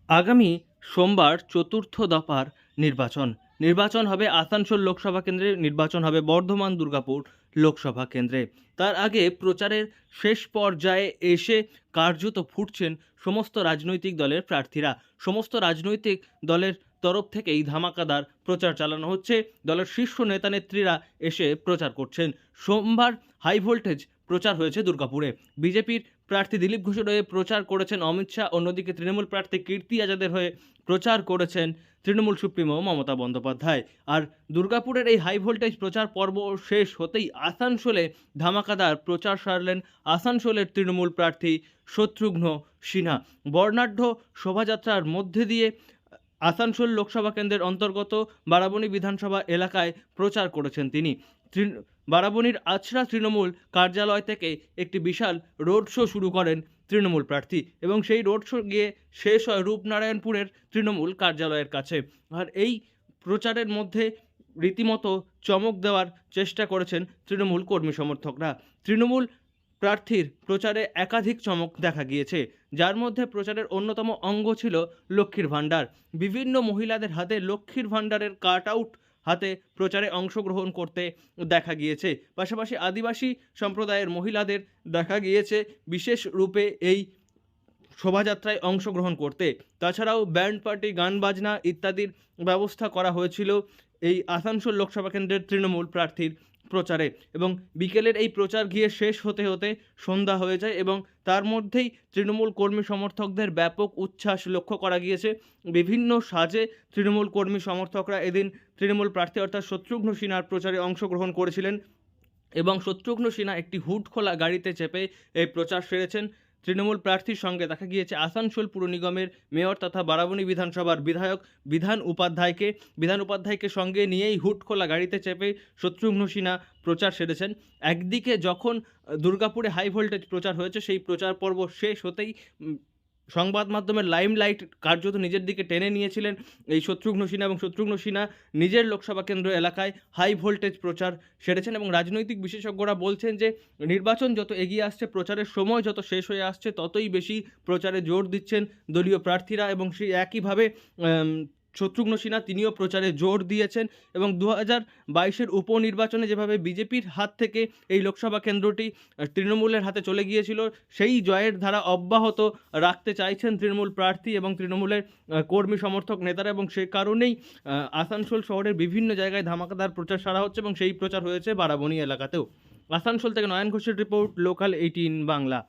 আগামী সোমবার চতুর্থ দফার নির্বাচন হবে আসানসোল লোকসভা কেন্দ্রে, নির্বাচন হবে বর্ধমান দুর্গাপুর লোকসভা কেন্দ্রে। তার আগে প্রচারের শেষ পর্যায়ে এসে কার্যত ফুটছেন সমস্ত রাজনৈতিক দলের প্রার্থীরা। সমস্ত রাজনৈতিক দলের তরফ থেকেই ধামাকাদার প্রচার চালানো হচ্ছে। দলের শীর্ষ নেতা নেত্রীরা এসে প্রচার করছেন। সোমবার হাই ভোল্টেজ প্রচার হয়েছে দুর্গাপুরে। বিজেপির প্রার্থী দিলীপ ঘোষের হয়ে প্রচার করেছেন অমিত শাহ, অন্যদিকে তৃণমূল প্রার্থী কীর্তি আজাদের হয়ে প্রচার করেছেন তৃণমূল সুপ্রিমো মমতা বন্দ্যোপাধ্যায়। আর দুর্গাপুরের এই হাই ভোল্টেজ প্রচার পর্ব শেষ হতেই আসানসোলে ধামাকাদার প্রচার সারলেন আসানসোলের তৃণমূল প্রার্থী শত্রুঘ্ন সিনহা। বর্ণাঢ্য শোভাযাত্রার মধ্যে দিয়ে আসানসোল লোকসভা কেন্দ্রের অন্তর্গত বারাবণী বিধানসভা এলাকায় প্রচার করেছেন তিনি। বারাবণীর আছড়া তৃণমূল কার্যালয় থেকে একটি বিশাল রোড শো শুরু করেন তৃণমূল প্রার্থী এবং সেই রোড শো গিয়ে শেষ হয় রূপনারায়ণপুরের তৃণমূল কার্যালয়ের কাছে। আর এই প্রচারের মধ্যে রীতিমতো চমক দেওয়ার চেষ্টা করেছেন তৃণমূল কর্মী সমর্থকরা। তৃণমূল প্রার্থীর প্রচারে একাধিক চমক দেখা গিয়েছে, যার মধ্যে প্রচারের অন্যতম অঙ্গ ছিল লক্ষ্মীর ভাণ্ডার। বিভিন্ন মহিলাদের হাতে লক্ষ্মীর ভাণ্ডারের কাট আউট হাতে প্রচারে অংশগ্রহণ করতে দেখা গিয়েছে। পাশাপাশি আদিবাসী সম্প্রদায়ের মহিলাদের দেখা গিয়েছে বিশেষ রূপে এই শোভাযাত্রায় অংশগ্রহণ করতে। তাছাড়াও ব্যান্ড পার্টি, গান বাজনা ইত্যাদির ব্যবস্থা করা হয়েছিল এই আসানসোল লোকসভা কেন্দ্রের তৃণমূল প্রার্থীর প্রচারে। এবং বিকেলের এই প্রচার গিয়ে শেষ হতে হতে সন্ধ্যা হয়ে যায় এবং তার মধ্যেই তৃণমূল কর্মী সমর্থকদের ব্যাপক উচ্ছ্বাস লক্ষ্য করা গিয়েছে। বিভিন্ন সাজে তৃণমূল কর্মী সমর্থকরা এদিন তৃণমূল প্রার্থী অর্থাৎ শত্রুঘ্ন সিনহার প্রচারে অংশগ্রহণ করেছিলেন এবং শত্রুঘ্ন সিনহা একটি হুড খোলা গাড়িতে চেপে এই প্রচার সেরেছেন। তৃণমূল প্রার্থীর সঙ্গে দেখা গিয়েছে আসানসোল পুর নিগমের মেয়র তথা বারাবণী বিধানসভার বিধায়ক বিধান উপাধ্যায়কে সঙ্গে নিয়েই হুড খোলা গাড়িতে চেপে শত্রুঘ্ন সিনহা প্রচার সেরেছেন। একদিকে যখন দুর্গাপুরে হাই ভোল্টেজ প্রচার হয়েছে, সেই প্রচার পর্ব শেষ হতেই সংবাদ মাধ্যমের লাইমলাইট কার্যত নিজের দিকে টেনে নিয়েছিলেন এই শত্রুঘ্ন সিনহা এবং শত্রুঘ্ন সিনহা নিজের লোকসভা কেন্দ্র এলাকায় হাই ভোল্টেজ প্রচার সেরেছেন। এবং রাজনৈতিক বিশেষজ্ঞরা বলছেন যে নির্বাচন যত এগিয়ে আসছে, প্রচারের সময় যত শেষ হয়ে আসছে, ততই বেশি প্রচারে জোর দিচ্ছেন দলীয় প্রার্থীরা এবং সেই একইভাবে শত্রুঘ্ন সিনহা তিনিও প্রচারে জোর দিয়েছেন। এবং 2022-এর উপনির্বাচনে যেভাবে বিজেপির হাত থেকে এই লোকসভা কেন্দ্রটি তৃণমূলের হাতে চলে গিয়েছিল, সেই জয়ের ধারা অব্যাহত রাখতে চাইছেন তৃণমূল প্রার্থী এবং তৃণমূলের কর্মী সমর্থক নেতারা। এবং সে কারণেই আসানসোল শহরের বিভিন্ন জায়গায় ধামাকাদার প্রচার সারা হচ্ছে এবং সেই প্রচার হয়েছে বারাবণী এলাকাতেও। আসানসোল থেকে নয়ন ঘোষের রিপোর্ট, লোকাল 18 বাংলা।